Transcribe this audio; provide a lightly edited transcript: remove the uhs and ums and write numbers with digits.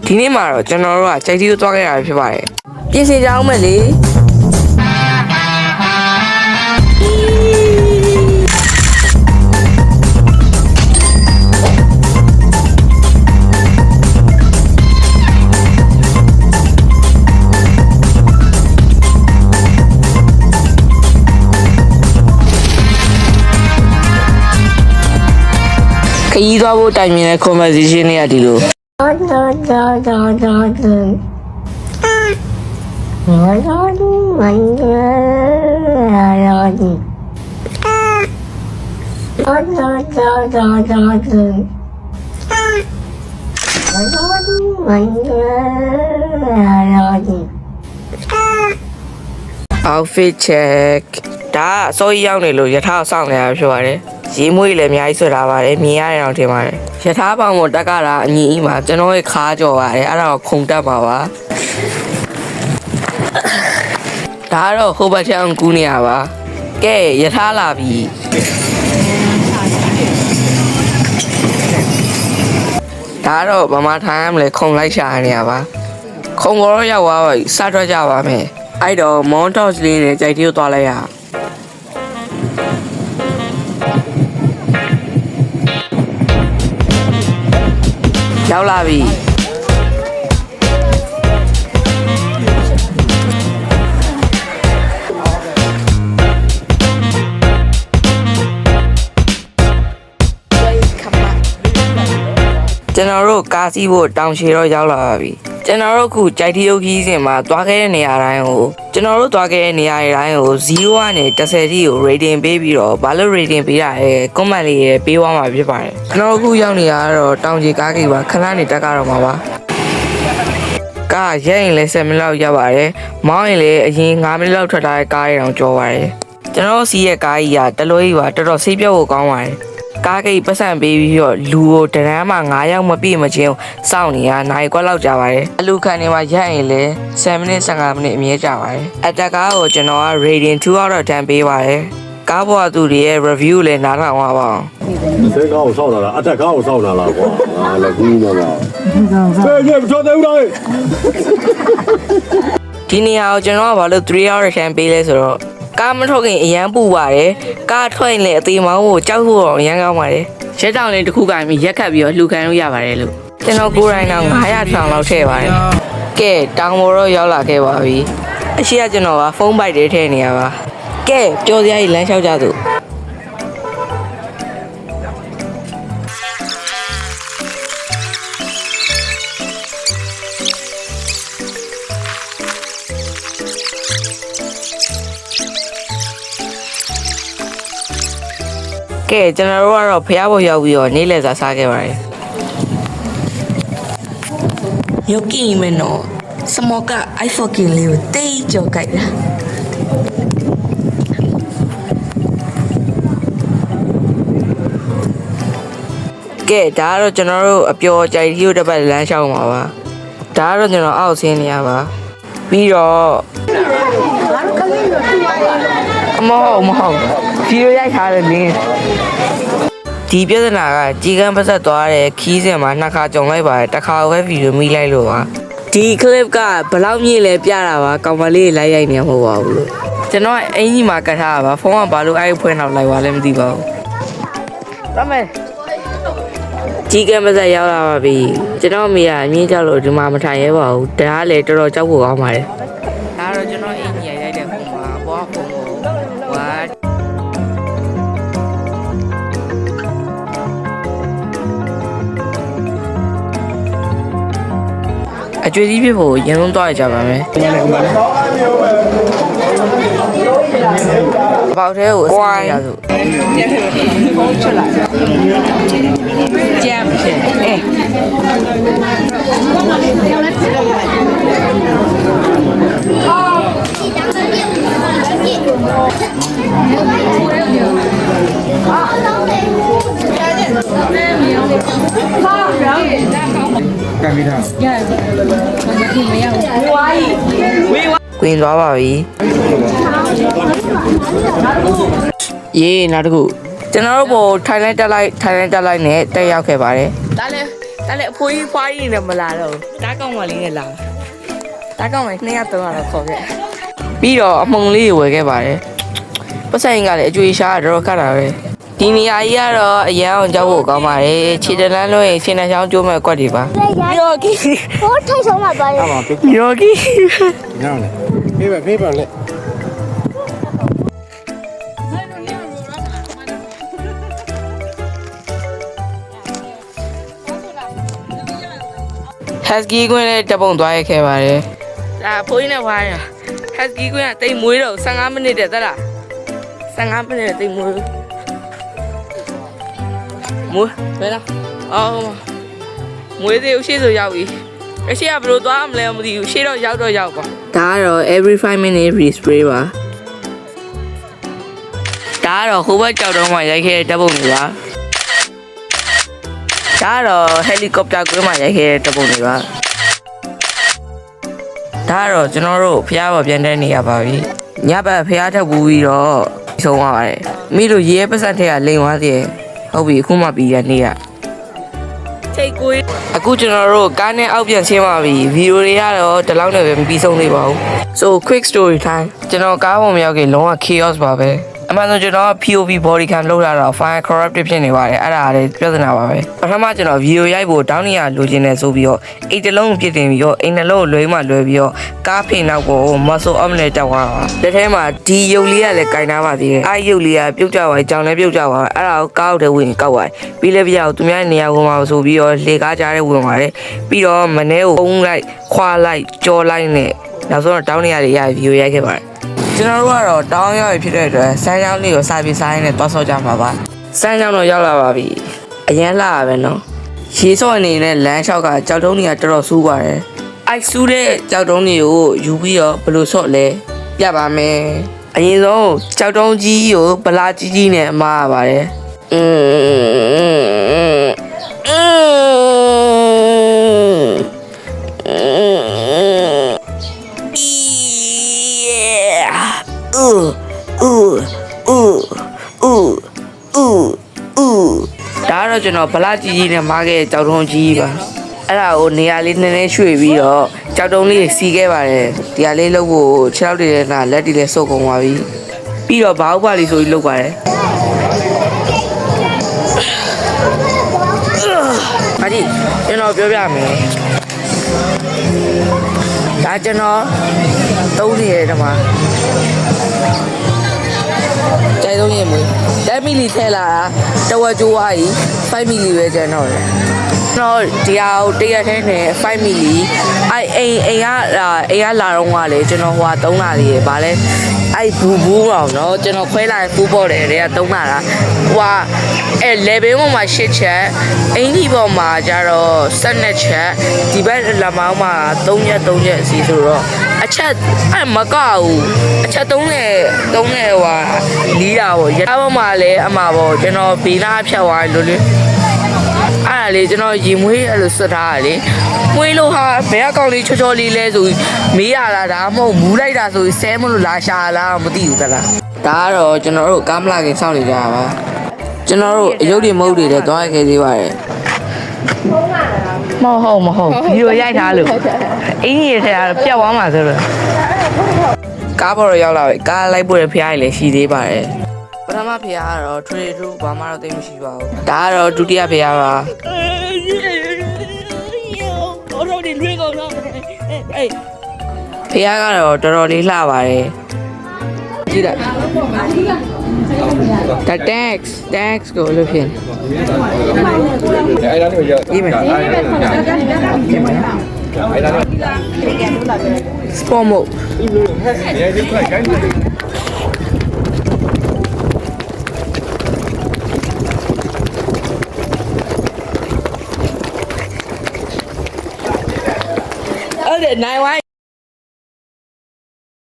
ဒီနေ့မှာတော့ကျွန်တော်တို့ကကြိုက်တီကိုသွားခဲ့ရတာဖြစ်ပါတယ်ပြင်ဆင်ကြအောင်မယ်လေခရီးသွားဖို့တိုင်မြင်တဲ့ conversation တွေကဒီလိုoutfit check ဒါအစိုးရရောက်နေလို့ရထားဆောင်နေတာဖြစ်ပါတယ်ရေမွေးလည်းအများကြီးဆွတာပါတယ်မြင်ရတယ်တော့ထင်ပါတယ်ရထားပေါင်ကိုတက်ကြတာအညီအီးမှာကျွန်တော်ရဲ့ခါကြော်ပါတယ်အဲ့ဒါတော့ခုံတက်ပါပါဒါကတော့ဟိုဘက်ချောင်းကူးနေရပါကဲရထားလာပြီဒါတော့ဗမာထိုင်းရမလဲခုံလိုက်ရှာနေရပါခုံကတော့ရောက်သွားပြီစထွက်ကြပါမယ်အဲ့တော့ Montos လေးနဲ့ကြိုက်တီကိုသွားလိုက်ရရောက်လာပြီကျွန်တော်တို့ကားစီးဖို့တောင်ရှည်တော့ရောက်လာပါပြီကျွန်တော်တို့ခုကြိုက်တီရုပ်ခီးစဉ်မှာသွားခဲ့တဲ့နေရာတိုင်းကိုကျွန်တော်တို့သွားခဲ့တဲ့နေရာတိုင်းကို0ကနေ10ထိကို rating ပေးပြီးတော့ဘာလို့ rating ပေးတာလဲ comment လေးရေးပေးသွားမှာဖြစ်ပါတယ်ကျွန်တော်တို့ခုရောက်နေရတော့တောင်ကြီးကားကြီးပါခဏနေတက်ကြတော့မှာပါကားရဲရင်လည်း7မိနစ်လောက်ရပါတယ်မောင်းရင်လည်းအရင်9မိနစ်လောက်ထွက်ထားတဲ့ကားတွေတောင်ကြောပါတယ်ကျွန်တော်စီးရဲ့ကားကြီးကတလွဲကြီးပါတော်တော်ဆေးပြောဖို့ကောင်းပါတယ်ကားကိတ်ပတ်စံပေးပြီးတော့လူကိုတရမ်းမှာ9ယောက်မပြည့်မချင်းစောင့်နေရနိုင်ကွက်လောက်ကြာပါတယ်အလူခံနေမှာရက်ရင်လည်း7မိနစ်15မိနစ်အမြဲကြာပါတယ်အတက်ကားကိုကျွန်တော်က rating 2 out of 10ပေးပါတယ်ကားပေါ်သူတွေရဲ့ review လည်းနားထောင်ပါအောင်这高我上哪了？啊，这高我上哪了？哇，啊，那姑娘啊，这也不错，对不对？ဒီနေရာကိုကျွန်တော်ကဘာလို့3 out of 10ပေးလဲဆိုတော့ကားမထုတ်ခင်အရန်ပူပါတယ်ကားထွက်ရင်လည်းအသေးမောင်းကိုကြောက်ဖို့တော့အရန်ကောင်းပါတယ်ရဲတောင်လေးတစ်ခုကင်ပြီးရက်ခတ်ပြီးတော့လှူခံလို့ရပါတယ်လို့ကျွန်တော်ကိုယ်တိုင်တော့900ထောင်လောက်ထည့်ပါတယ်ကဲတောင်ပေါ်တော့ရောက်လာခဲ့ပါပြီအရှိကကျွန်တော်ကဖုန်းပိုက်တွေထည့်နေရပါကဲပျော်စရာကြီးလမ်းလျှောက်ကြစို့ကဲကျွန်တော်တို့ကတော့ဖျားပေါ်ရောက်ပြီးတော့နေ့လည်စာစားခဲ့ပါတယ်ယိုကီမနော်စမောက I fucking လေးကိုတိတ်ကြော်ကြိုက်တာကဲဒါကတော့ကျွန်တော်တို့အပျော်ကြိုက်တီကိုတစ်ပတ်လမ်းလျှောက်မှာပါဒါကတော့ကျွန်တော်အောက်ဆင်းနေရပါပြီးတော့မဟုတ်ဗီဒီယိုရိုက်ထားတယ်လင်းဒီပြဿနာကကြီးကန်းပတ်သက်သွားတဲ့ခီးစဉ်မှာနှစ်ခါကြုံလိုက်ပါတယ်တစ်ခါပဲဗီဒီယိုမိလိုက်လို့ပါဒီ clip ကဘယ်လောက်မြင့်လဲပြတာပါကောင်မလေးလိုက်ရိုက်နေမှာမဟုတ်ပါဘူးလို့ကျွန်တော်အင်ကြီးမှာကတ်ထားတာပါဖုန်းကဘာလို့အဲ့ဖွင့်တော့လိုက်ပါလဲမသိပါဘူးတမဲကြီးကန်းပတ်သက်ရောက်လာပါပြီကျွန်တော်မိကအမြင့်ကြောက်လို့ဒီမှာမထိုင်ရဲပါဘူးဒါကလည်းတော်တော်ကြောက်ဖို့ကောင်းပါတယ်ဒါတော့ကျွန်တော်အင်ကြီးရိုက်တဲ့ဖုန်းပါအပေါ်ကဖုန်းကိုwhatအကျွေးကြီးဖြစ်ဖို့ရန်ကုန်သွားကြပါမယ်ပေါက်သေးကိုအစရစို့ကြမ်းဖြစ်干没ထားကွင်းသွားပါပြီရေးနောက်တစ်ခုကျွန်တော်တို့ဘိုထိုင်လိုက်တက်လိုက်နဲ့တက်ရောက်ခဲ့ပါတယ်ဒါလည်း ဒါလည်းအဖိုးကြီးဖွားကြီးနဲ့မလာတော့တားကောင်းမလေးနဲ့လာတားကောင်းမယ်200 300တော့ခေါ်ခဲ့ပြီးတော့အမုံလေးဝယ်ခဲ့ပါတယ်ပတ်ဆိုင်ကလည်းအကျွေးရှားတော့ခတ်တာပဲဒီနေရာကြီးကတော့အရန်အောင်ကြောက်ဖို့ကောင်းပါတယ်ခြေတလန်းလို့ရင်ခြေနှချောင်းကျိုးမဲ့ကွက်တွေပါယောဂီ ဟိုထိုက်ဆုံးမှာပါလေ ယောဂီ ညောင်းလေဖေးပါလေ Husky ကွင်းနဲ့တပုံသွားရခဲ့ပါတယ်ဒါဖိုးကြီးနဲ့ဝိုင်းရ Husky ကွင်းကတိတ်မွေးတော့15မိနစ်တည်းသလား15မိနစ်တိတ်မွေးဘယ်လားအော်မွေးသေးရှေ့ဆိုရောက်ပြီအရှိကဘယ်လိုသွားမလဲမသိဘူးရှေ့တော့ရောက်ပါဒါကတော့ every 5 minute respray ပါဒါကတော့ဟိုဘက်ကြောက်တော့မှရိုက်ခဲ့တဲ့တပ်ပုံတွေပါဒါကတော့ helicopter ကွင်းမှာရိုက်ခဲ့တဲ့တပ်ပုံတွေပါဒါကတော့ကျွန်တော်တို့ဖျားပေါ်ပြန်တဲ့နေရပါပြီညဘက်ဖျားထပ်ပူပြီးတော့ဆုံးသွားပါတယ်မိတို့ရေပစက်ထက်ကလိန်သွားသေးတယ်ဟုတ်ပြီအခုမှပြီးရနေရထိတ်ကိုအခုကျွန်တော်တို့ကားနဲ့အောက်ပြန်ဆင်းပါပြီဗီဒီယိုတွေကတော့ဒီလောက်နဲ့ပဲမပြီးဆုံးသေးပါဘူး so quick story time ကျွန်တော်ကားပေါ်မရောက်ခင်လုံးဝ chaos ပါပဲအမှန်ဆိုကျွန်တော် POV body cam လောက်လာတော့ file corrupted ဖြစ်နေပါတယ်အဲ့ဒါလည်းပြဿနာပါပဲပထမကျွန်တော်ဗီဒီယိုရိုက်ဖို့တောင်းနေရလိုချင်တယ်ဆိုပြီးတော့အိတ်တစ်လုံးပြစ်တင်ပြီးတော့အိမ်နှလုံးလွှဲမှလွှဲပြီးတော့ကားဖိနောက်ကို muscle up နဲ့တက်သွားတာလက်ထဲမှာဒီရုပ်လေးကလည်းကင်ထားပါသေးတယ်အဲ့ရုပ်လေးကပြုတ်ကြသွားကြောင်လည်းပြုတ်ကြသွားအဲ့ဒါကိုကားအောက်ထဲဝင်ကောက်သွားပြီးလည်းပြအောင်သူများနေရာဝင်မှာဆိုပြီးတော့လေကားကြားထဲဝင်ပါတယ်ပြီးတော့မနှဲကိုပုံလိုက်ခွာလိုက်ကြော်လိုက်နဲ့နောက်ဆုံးတော့တောင်းနေရတွေရဗီဒီယိုရိုက်ခဲ့ပါတယ်ကျွန်တော်တို့ကတော့တောင်းရောက်ဖြစ်တဲ့အတွက်စမ်းချောင်းလေးကိုစာပြီးစားရင်းနဲ့တွားဆော့ကြမှာပါစမ်းချောင်းတော့ရောက်လာပါပြီအရင်လာပါပဲနော်ရေစော့အနေနဲ့လမ်းလျှောက်ကကြောက်တုံးတွေကတော်တော်ဆူးပါတယ်အိုက်ဆူးတဲ့ကြောက်တုံးတွေကိုယူပြီးတော့ဘယ်လိုဆော့လဲပြပါမယ်အရင်ဆုံးကြောက်တုံးကြီးကိုဗလာကြီးကြီးနဲ့အမားရပါတယ်ဒါတော့ကျွန်တော်ဗလာကြီးကြီးနဲ့မားခဲ့ကြောက်တုံးကြီးပါအဲ့ဒါကိုနေရာလေးနည်းနည်းရွှေ့ပြီးတော့ကြောက်တုံးလေးစီခဲ့ပါတယ်ဒီဟာလေးလုပ်ဖို့ခြေထောက်တွေနဲ့လက်တွေလည်းစုပ်ကုန်ပါပြီပြီးတော့ဘာဥပါလေးဆိုပြီးလုပ်ပါတယ်အဒီကျွန်တော်ပြောပြမယ်ဒါကျွန်တော်သုံးနေတယ်ဒီမှာใจသုံးရင်မွေး10မီလီထဲလာတာတဝက်ကျိုးသွားပြီ5မီလီပဲကျန်တော့တယ်တော့ဒီဟာကိုတရက်ထဲနဲ့5မီလီအိမ်ကလာတော့ကလေကျွန်တော်ဟိုက3လာသေးတယ်ဗာလဲအဲ့ဘူးတော့เนาะကျွန်တော်ခွဲလာတဲ့ဖူးပေါ်တယ်တွေက3လာတာဟိုကအဲ့ level ပေါ်မှာ8ချက်အင်ကြီးပေါ်မှာကျတော့12ချက်ဒီဘက်လက်မောင်းမှာ3ချက်အစီဆိုတော့အချက်အဲ့မကောက်ဘူးအချက်3နဲ့ဟိုနီးတာပေါ့ရထားပေါ်မှာလည်းအမှာပေါ့ကျွန်တော်ဘေးနားဖြတ်သွားလို့လေအဲ့ဒါလေကျွန်တော်ရေမွေးအဲ့လိုစွတ်ထားတာလေမွေးလို့ဟာဘယ်အကောင်လေးချောလေးလဲဆိုမေးရတာဒါမှမဟုတ်မူးလိုက်တာဆိုဆဲမလို့လာရှာလားမသိဘူးသလားဒါကတော့ကျွန်တော်တို့ကားမလာခင်စောင့်နေကြတာပါကျွန်တော်တို့အယုတ်တွေမဟုတ်တွေလည်းသွားရခဲ့သေးပါတယ်မဟုတ်ဗီဒီယိုရိုက်ထားလို့အင်းကြီးထဲကပြတ်သွားမှာဆိုတော့ကားပေါ်တော့ရောက်လာပြီကားလိုက်ပို့တဲ့ဖျားကြီးလည်းရှိသေးပါတယ်ပထမဖျားကတော့ထရီထူဘာမှတော့သိမရှိပါဘူးဒါကတော့ဒုတိယဖျားပါတော်ဒီလွေးကုန်တော့အေးဖျားကတော့တော်တော်လေးလှပါတယ်ကြည့်လိုက်ဒါ tax ကိုလို့ဖြစ်အဲ့ဒါလေးရောက်ဒီမှာစပေါ်မို့အဲ့ဒါနိုင်ဝိုင်း